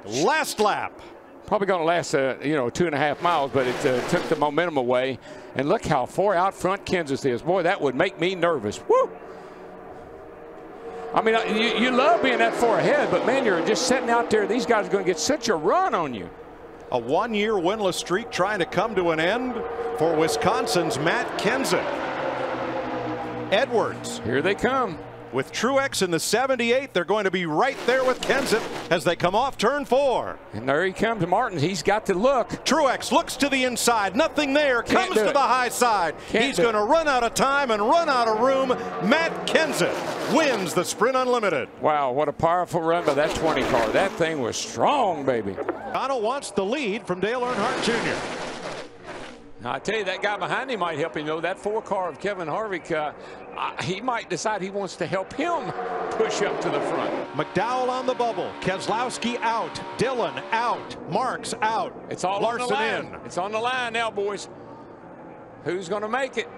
Last lap. Probably going to last, 2.5 miles, but it took the momentum away. And look how far out front Kansas is. Boy, that would make me nervous. Woo! I mean, you love being that far ahead, but man, you're just sitting out there. These guys are going to get such a run on you. A one-year winless streak trying to come to an end for Wisconsin's Matt Kenseth. Edwards. Here they come. With Truex in the 78, they're going to be right there with Kenseth as they come off turn 4. And there he comes, Martin. He's got the look. Truex looks to the inside. Nothing there. Comes to the high side. He's going to run out of time and run out of room. Matt Kenseth wins the Sprint Unlimited. Wow, what a powerful run by that 20 car. That thing was strong, baby. Connell wants the lead from Dale Earnhardt Jr. Now, I tell you, that guy behind him might help him, though. That 4 car of Kevin Harvick, he might decide he wants to help him push up to the front. McDowell on the bubble. Keselowski out. Dillon out. Marks out. It's all Larson on the line. in. It's on the line now, boys. Who's going to make it?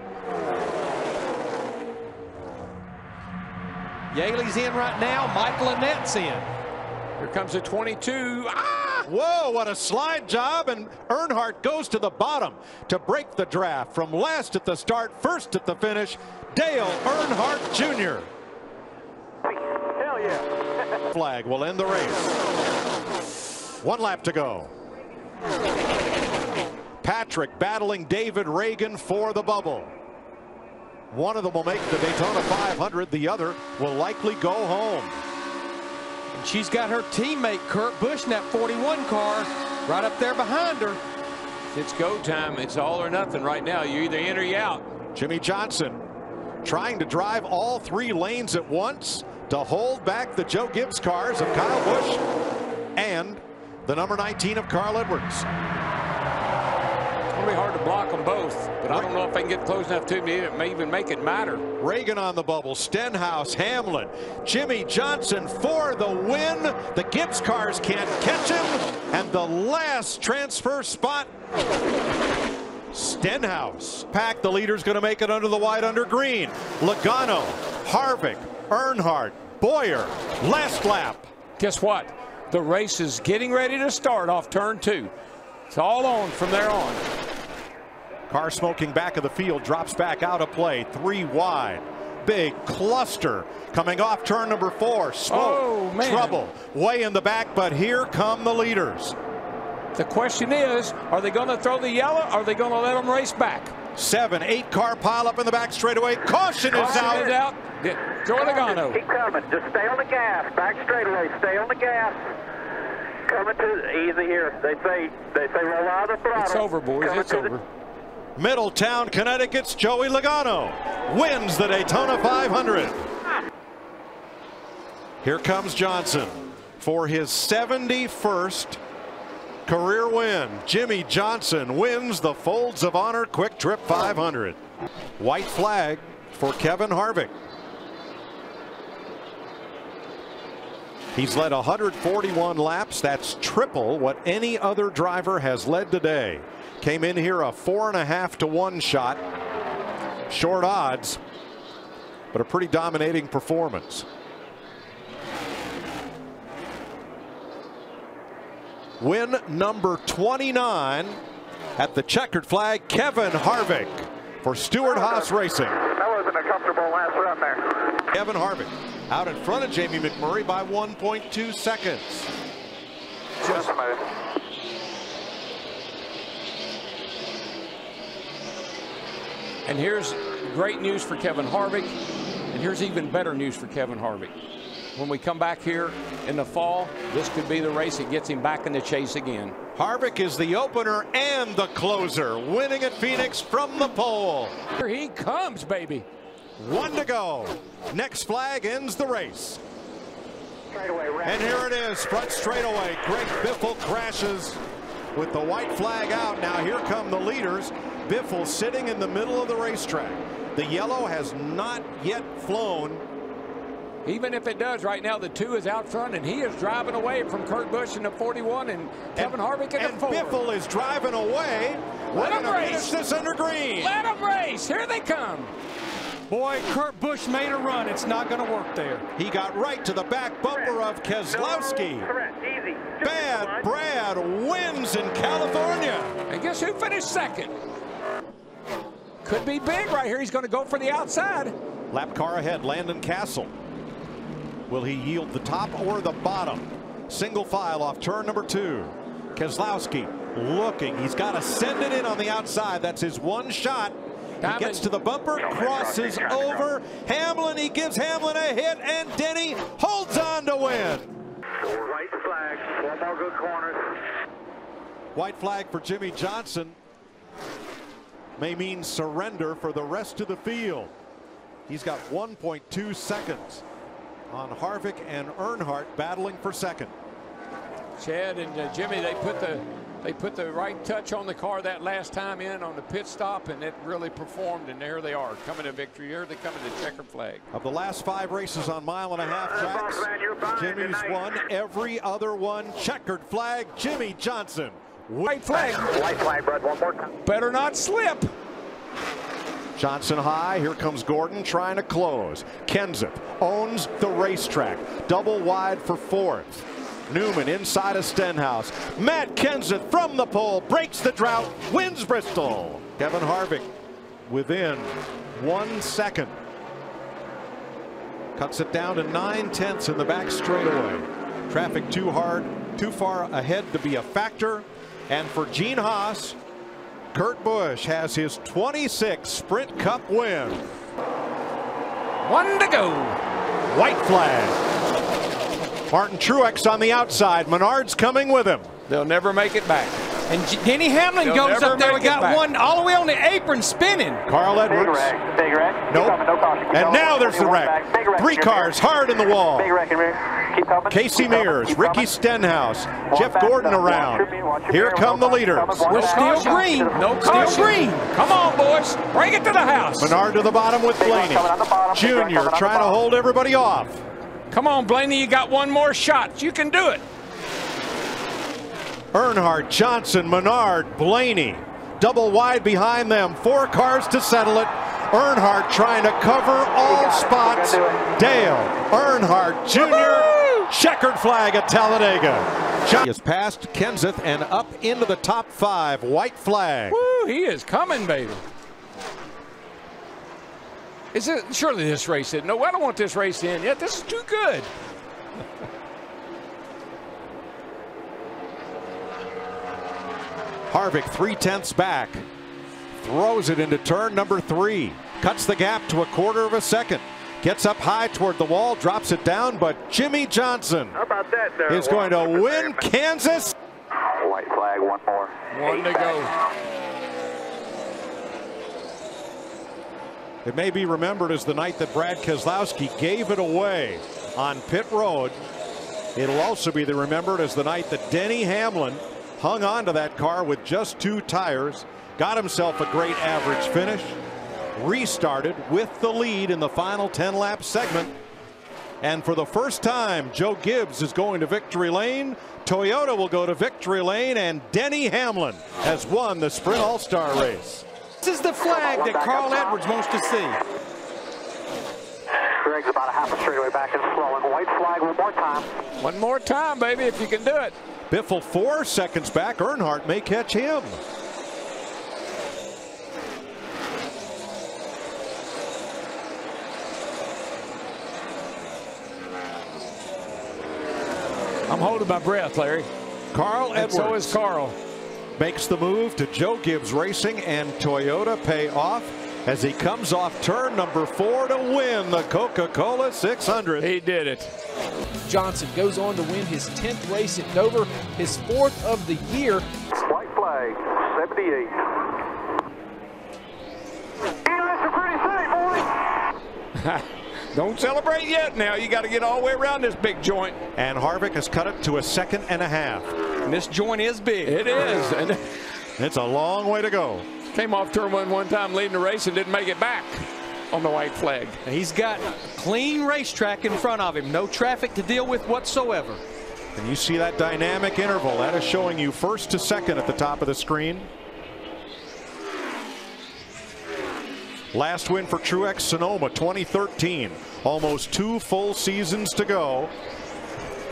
Yaley's in right now. Michael Annette's in. Here comes the 22. Whoa, what a slide job, and Earnhardt goes to the bottom to break the draft. From last at the start, first at the finish, Dale Earnhardt Jr. Hell yeah. Flag will end the race. 1 lap to go. Patrick battling David Reagan for the bubble. One of them will make the Daytona 500. The other will likely go home. And she's got her teammate Kurt Busch in that 41 car right up there behind her. It's go time. It's all or nothing right now. You either in or you out. Jimmy Johnson trying to drive all 3 lanes at once to hold back the Joe Gibbs cars of Kyle Busch and the number 19 of Carl Edwards. It's going to be hard to block them both, but I don't know if they can get close enough to me. It may even make it matter. Reagan on the bubble, Stenhouse, Hamlin, Jimmy Johnson for the win. The Gibbs cars can't catch him, and the last transfer spot, Stenhouse. Pack, the leader's going to make it under the white, under green. Logano, Harvick, Earnhardt, Boyer, last lap. Guess what? The race is getting ready to start off turn 2. It's all on from there on. Car smoking back of the field, drops back out of play, 3 wide. Big cluster coming off turn number 4. Smoke, trouble, way in the back, but here come the leaders. The question is, are they going to throw the yellow? Or are they going to let them race back? 7, 8 car pile up in the back straightaway. Caution is out. Joe Logano. Keep coming. Just stay on the gas. Back straightaway. Stay on the gas. Coming to easy here. They say roll out of the throttle. It's over, boys. It's over. Middletown, Connecticut's Joey Logano wins the Daytona 500. Here comes Johnson for his 71st career win. Jimmy Johnson wins the Folds of Honor Quick Trip 500. White flag for Kevin Harvick. He's led 141 laps. That's triple what any other driver has led today. Came in here a 4.5 to 1 shot. Short odds, but a pretty dominating performance. Win number 29 at the checkered flag, Kevin Harvick for Stewart-Haas Racing. That wasn't a comfortable last run there. Kevin Harvick out in front of Jamie McMurray by 1.2 seconds. Just smooth. And here's great news for Kevin Harvick, and here's even better news for Kevin Harvick. When we come back here in the fall, this could be the race that gets him back in the chase again. Harvick is the opener and the closer, winning at Phoenix from the pole. Here he comes, baby. 1 to go. Next flag ends the race. Straightaway, and here it is, front straightaway. Greg Biffle crashes with the white flag out. Now here come the leaders. Biffle sitting in the middle of the racetrack. The yellow has not yet flown. Even if it does, right now the 2 is out front, and he is driving away from Kurt Busch in the 41 and Kevin Harvick in the 4. And Biffle is driving away. Let him race. Finish this under green. Let him race. Here they come. Boy, Kurt Busch made a run. It's not going to work there. He got right to the back bumper of Keselowski. Correct, easy. Bad Brad wins in California. And guess who finished second? Could be big right here. He's going to go for the outside. Lap car ahead, Landon Castle. Will he yield the top or the bottom? Single file off turn number 2. Keselowski looking. He's got to send it in on the outside. That's his one shot. He gets to the bumper, crosses over. Hamlin, he gives Hamlin a hit, and Denny holds on to win. White flag, 4 more good corners. White flag for Jimmie Johnson may mean surrender for the rest of the field. He's got 1.2 seconds on Harvick and Earnhardt battling for second. Chad and Jimmy, they put the right touch on the car that last time in on the pit stop, and it really performed, and there they are coming to victory. Here they come to the checkered flag. Of the last 5 races on mile-and-a-half tracks, Jimmy's won every other one. Checkered flag, Jimmie Johnson. White flag. White flag, Brad, one more time. Better not slip. Johnson high. Here comes Gordon trying to close. Kenseth owns the racetrack. Double wide for 4th. Newman inside of Stenhouse. Matt Kenseth from the pole breaks the drought, wins Bristol. Kevin Harvick within 1 second. Cuts it down to 9/10 in the back straightaway. Traffic too far ahead to be a factor. And for Gene Haas, Kurt Busch has his 26th Sprint Cup win. 1 to go. White flag. Martin Truex on the outside. Menard's coming with him. They'll never make it back. And Denny Hamlin They'll goes never up there. We make it got back. one all the way on the apron spinning. Carl Edwards. Big wreck. Nope. Keep coming, no caution. Keep And going. now there's the wreck. Big wreck. 3 cars hard in the wall. Big wreck in rear. Keep coming. Casey Keep coming. Mears, Keep Ricky coming. Stenhouse, Jeff Watch Gordon that. around. Watch your Here mirror. come the No leaders. caution. We're Watch still that. green. No Still caution. green. Come on, boys. Bring it to the house. Menard to the bottom with Big wreck Blaney. coming on the bottom. Big wreck Junior coming on the trying to bottom. hold everybody off. Come on, Blaney. You got one more shot. You can do it. Earnhardt, Johnson, Menard, Blaney. Double wide behind them. 4 cars to settle it. Earnhardt trying to cover all spots. Dale Earnhardt Jr. Checkered flag at Talladega. He has passed Kenseth and up into the top 5. White flag. Woo, he is coming, baby. Is it surely this race in? No, I don't want this race in yet. This is too good. Harvick 3/10 back. Throws it into turn number 3. Cuts the gap to 1/4 of a second. Gets up high toward the wall, drops it down, but Jimmie Johnson How about that there? is going to win Kansas. White flag, one more. 1 to go. It may be remembered as the night that Brad Keselowski gave it away on pit road. It'll also be remembered as the night that Denny Hamlin hung on to that car with just 2 tires, got himself a great average finish, restarted with the lead in the final 10-lap segment. And for the first time, Joe Gibbs is going to victory lane. Toyota will go to victory lane, and Denny Hamlin has won the Sprint All-Star race. This is the flag that Carl Edwards wants to see. Greg's about a half a straightaway back and slowing. White flag one more time. One more time, baby, if you can do it. Biffle 4 seconds back. Earnhardt may catch him. I'm holding my breath, Larry. Carl And Edwards so is Carl. makes the move to Joe Gibbs Racing, and Toyota pay off as he comes off turn number 4 to win the Coca-Cola 600. He did it. Johnson goes on to win his 10th race at Dover, his 4th of the year. White flag, 78. Don't celebrate yet now. You got to get all the way around this big joint. And Harvick has cut it to a 2.5 seconds. And this joint is big. It is. And It's a long way to go. came off turn 1 one time leading the race and didn't make it back on the white flag. He's got a clean racetrack in front of him. No traffic to deal with whatsoever. And you see that dynamic interval. That is showing you 1st to 2nd at the top of the screen. Last win for Truex Sonoma 2013. Almost 2 full seasons to go.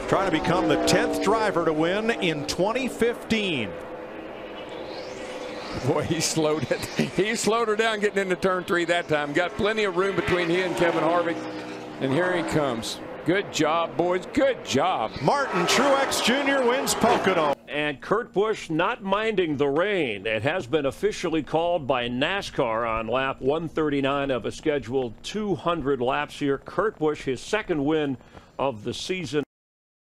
Trying to become the 10th driver to win in 2015. Boy, he slowed it. He slowed her down getting into turn 3 that time. Got plenty of room between he and Kevin Harvick. And here he comes. Good job, boys. Good job. Martin Truex Jr. wins Pocono. And Kurt Busch not minding the rain. It has been officially called by NASCAR on lap 139 of a scheduled 200 laps here. Kurt Busch, his second win of the season.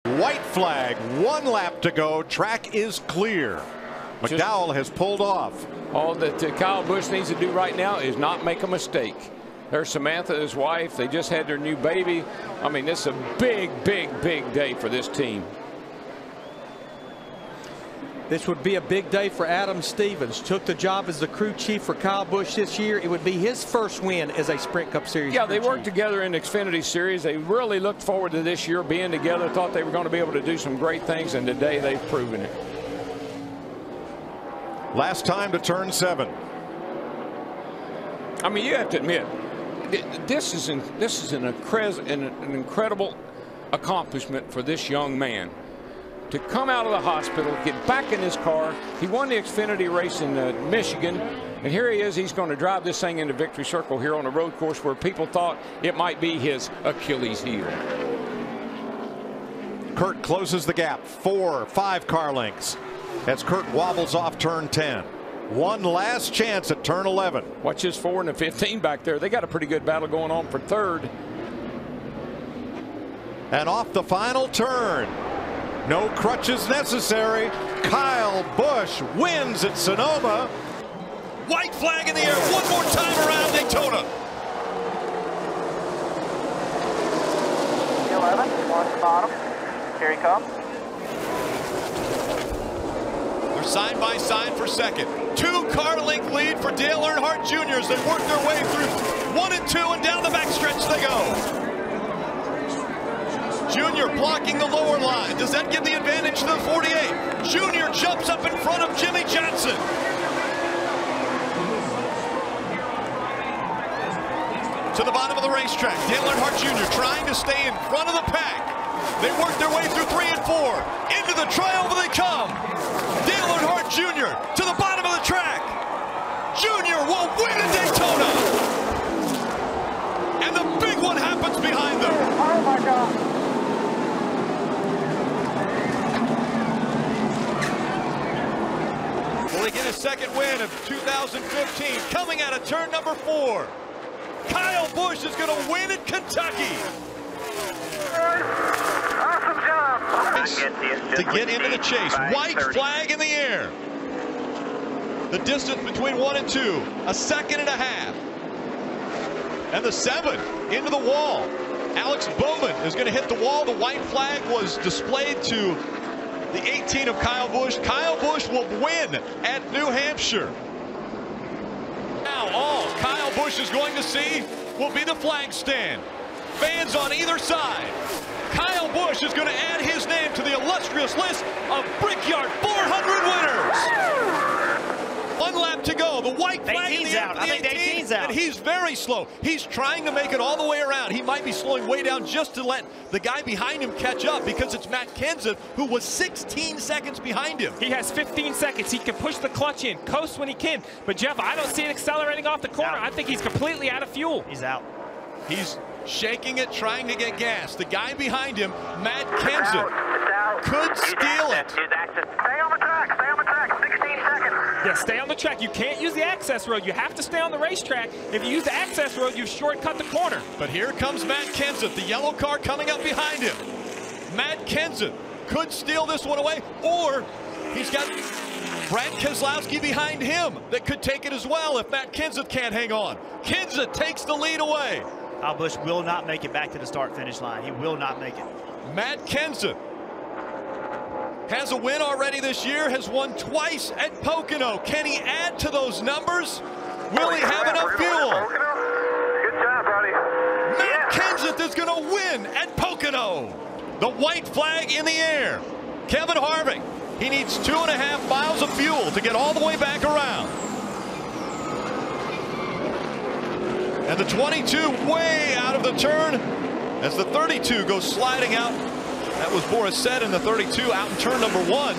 White flag, 1 lap to go. Track is clear. McDowell has pulled off. All that Kyle Busch needs to do right now is not make a mistake. There's Samantha, his wife. They just had their new baby. I mean, this is a big, big, big day for this team. This would be a big day for Adam Stevens. Took the job as the crew chief for Kyle Busch this year. It would be his first win as a Sprint Cup Series. Yeah, they worked together in the Xfinity Series. They really looked forward to this year being together. Thought they were going to be able to do some great things, and today they've proven it. Last time to turn 7. I mean, you have to admit, this is an incredible accomplishment for this young man. To come out of the hospital, get back in his car. He won the Xfinity race in Michigan, and here he is. He's going to drive this thing into victory circle here on a road course where people thought it might be his Achilles heel. Kurt closes the gap, 4-5 car lengths. As Kurt wobbles off turn 10. One last chance at turn 11. Watch his 4 and the 15 back there. They got a pretty good battle going on for third. And off the final turn. No crutches necessary. Kyle Busch wins at Sonoma. White flag in the air one more time around Daytona. 11, watch the bottom. Here he comes. They're side by side for second. 2-car length lead for Dale Earnhardt Jr. as they work their way through 1 and 2, and down the backstretch they go. Junior blocking the lower line. Does that give the advantage to the 48? Junior jumps up in front of Jimmy Johnson. To the bottom of the racetrack, Dale Earnhardt Jr. trying to stay in front of the pack. They work their way through 3 and 4. Into the triumph they come. Dale Earnhardt Jr. to the bottom of the track. Junior will win at Daytona. And the big one happens behind them. Oh my God. Will he get his second win of 2015? Coming out of turn number 4. Kyle Busch is going to win at Kentucky. Awesome job. To get into the chase. White flag in the air. The distance between 1 and 2, a second and a half. And the 7 into the wall. Alex Bowman is going to hit the wall. The white flag was displayed to the 18 of Kyle Busch. Kyle Busch will win at New Hampshire. Now all Kyle Busch is going to see will be the flag stand. Fans on either side. Kyle Busch is going to add his name to the illustrious list of Brickyard 400 winners. 1 lap to go. The white flag in the air. I think the 18's out. And he's very slow. He's trying to make it all the way around. He might be slowing way down just to let the guy behind him catch up, because it's Matt Kenseth who was 16 seconds behind him. He has 15 seconds. He can push the clutch in, coast when he can. But Jeff, I don't see it accelerating off the corner. I think he's completely out of fuel. He's out. He's shaking it, trying to get gas. The guy behind him, Matt Kenseth, could steal it. Stay on the track. Stay on the track. 16 seconds. Yeah, stay on the track. You can't use the access road. You have to stay on the racetrack. If you use the access road, you shortcut the corner. But here comes Matt Kenseth, the yellow car coming up behind him. Matt Kenseth could steal this one away, or he's got Brad Keselowski behind him that could take it as well if Matt Kenseth can't hang on. Kenseth takes the lead away. Kyle Busch will not make it back to the start-finish line. He will not make it. Matt Kenseth has a win already this year, has won twice at Pocono. Can he add to those numbers? Will he have enough fuel? Good job, buddy. Matt Kenseth is going to win at Pocono. The white flag in the air. Kevin Harvick, he needs 2.5 miles of fuel to get all the way back around. And the 22 way out of the turn as the 32 goes sliding out. That was Boris said in the 32 out in turn number 1.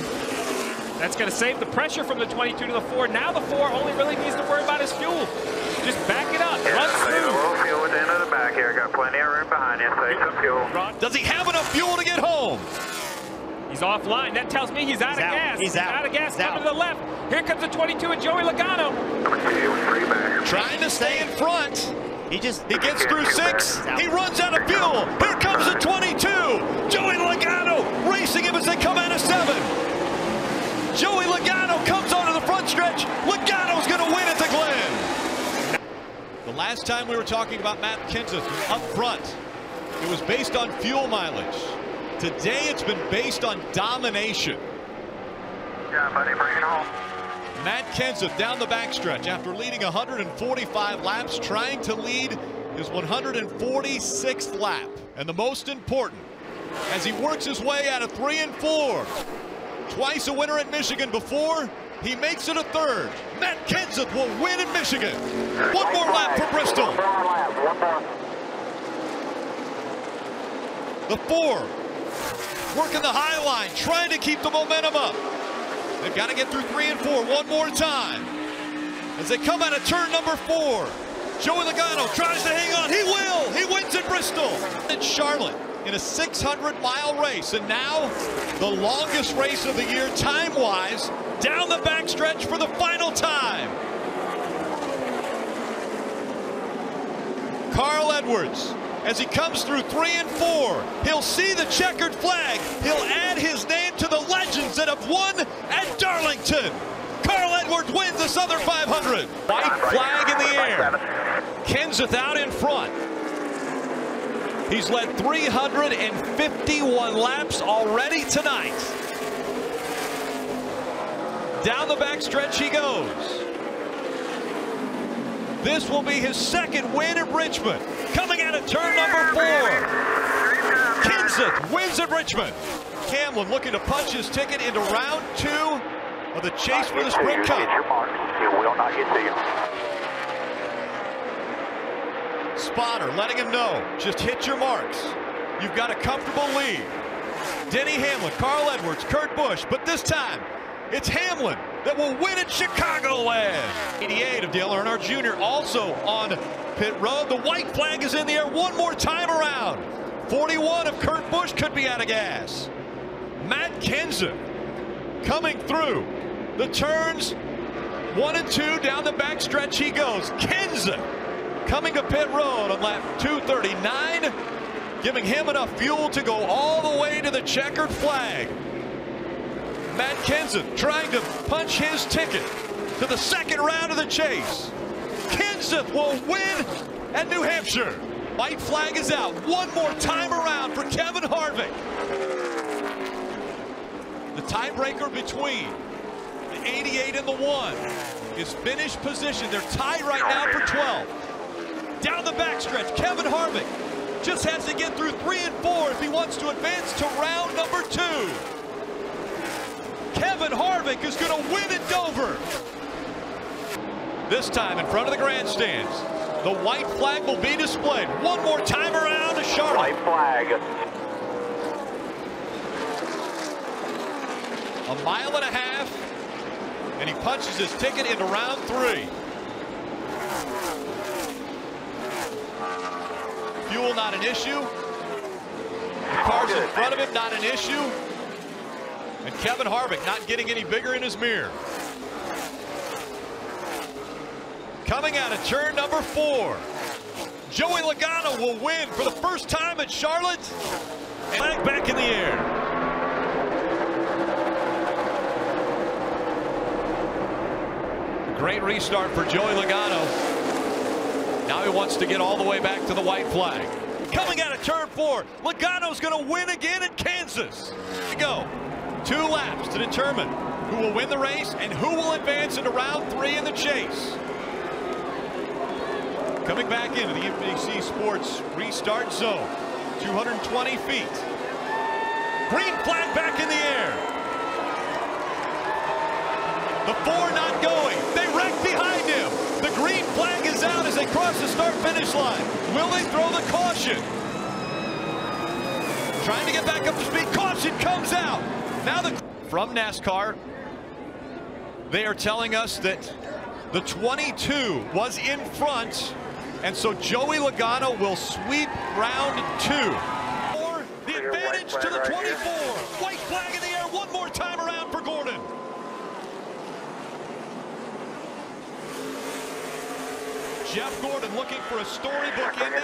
That's going to save the pressure from the 22 to the 4. Now the 4 only really needs to worry about his fuel. Just back it up. Run Save a smooth. little fuel at the end of the back here. Got plenty of room behind you. Save some fuel. Does he have enough fuel to get home? He's offline. That tells me he's out of gas. He's out of gas. He's Coming out. to the left. Here comes the 22 and Joey Logano. Trying to stay in front. He gets through 6. He runs out of fuel. Here comes the 22. Joey Logano racing him as they come out of 7. Joey Logano comes onto the front stretch. Logano's going to win at the Glen. The last time we were talking about Matt Kenseth up front, it was based on fuel mileage. Today it's been based on domination. Yeah, buddy, bring it home. Matt Kenseth down the backstretch after leading 145 laps, trying to lead his 146th lap. And the most important, as he works his way out of 3 and 4. Twice a winner at Michigan before, he makes it a 3rd. Matt Kenseth will win in Michigan. One more lap for Bristol. The 4 working the high line, trying to keep the momentum up. They've got to get through 3 and 4 one more time. As they come out of turn number 4, Joey Logano tries to hang on. He will. He wins at Bristol. It's Charlotte in a 600-mile race, and now the longest race of the year time-wise, down the backstretch for the final time. Carl Edwards, as he comes through 3 and 4, he'll see the checkered flag. He'll add his name to the legends that have won at Darlington. Carl Edwards wins the Southern 500. White flag in the air. Kenseth out in front. He's led 351 laps already tonight. Down the backstretch he goes. This will be his 2nd win at Richmond. Coming out of turn number 4. Kenseth wins at Richmond. Hamlin looking to punch his ticket into round 2 of the chase for the Sprint Cup. It will not get to you. Spotter letting him know, just hit your marks. You've got a comfortable lead. Denny Hamlin, Carl Edwards, Kurt Busch, but this time it's Hamlin that will win at Chicagoland. 88 of Dale Earnhardt Jr. also on pit road. The white flag is in the air one more time around. 41 of Kurt Busch could be out of gas. Matt Kenseth coming through the turns 1 and 2 down the backstretch he goes. Kenseth coming to pit road on lap 239, giving him enough fuel to go all the way to the checkered flag. Matt Kenseth trying to punch his ticket to the 2nd round of the chase. Kenseth will win at New Hampshire. White flag is out one more time around for Kevin Harvick. The tiebreaker between the 88 and the 1 is finish position. They're tied right now for 12. Down the backstretch, Kevin Harvick just has to get through 3 and 4 if he wants to advance to round number 2. Kevin Harvick is going to win at Dover. This time in front of the grandstands. The white flag will be displayed. One more time around to Charlotte. White flag. A mile and a half, and he punches his ticket into round 3. Fuel not an issue. The cars in front of him not an issue. And Kevin Harvick not getting any bigger in his mirror. Coming out of turn number 4. Joey Logano will win for the first time at Charlotte. And flag back in the air. Great restart for Joey Logano. Now he wants to get all the way back to the white flag. Coming out of turn 4, Logano's going to win again in Kansas. Here we go. 2 laps to determine who will win the race and who will advance into round 3 in the chase. Coming back into the NBC Sports restart zone. 220 feet. Green flag back in the air. The 4 not going. They wreck behind him. The green flag is comes out as they cross the start-finish line. Will they throw the caution? Trying to get back up to speed. Caution comes out. Now from NASCAR, they are telling us that the 22 was in front, and so Joey Logano will sweep round 2. Or the advantage to the 24. White flag in the air one more time around for Gordon. Jeff Gordon looking for a storybook ending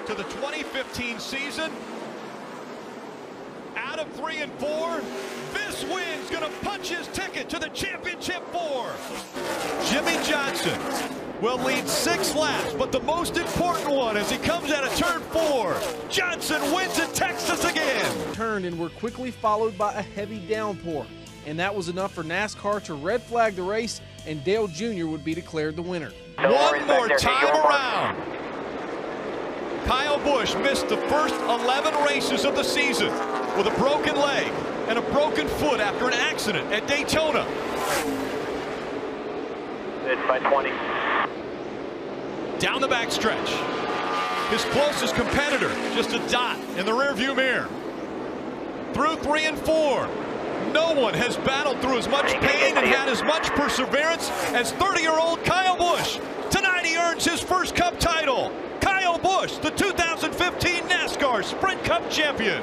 to the 2015 season. Out of 3 and 4, this win's going to punch his ticket to the championship 4. Jimmy Johnson will lead 6 laps, but the most important one as he comes out of turn 4. Johnson wins in Texas again. Turned and were quickly followed by a heavy downpour, and that was enough for NASCAR to red flag the race, and Dale Jr. would be declared the winner. One more time around. Kyle Busch missed the first 11 races of the season with a broken leg and a broken foot after an accident at Daytona. It's by 20. Down the backstretch. His closest competitor, just a dot in the rearview mirror. Through 3 and 4. No one has battled through as much pain and had as much perseverance as 30-year-old Kyle Busch. Tonight he earns his first Cup title. Kyle Busch, the 2015 NASCAR Sprint Cup champion.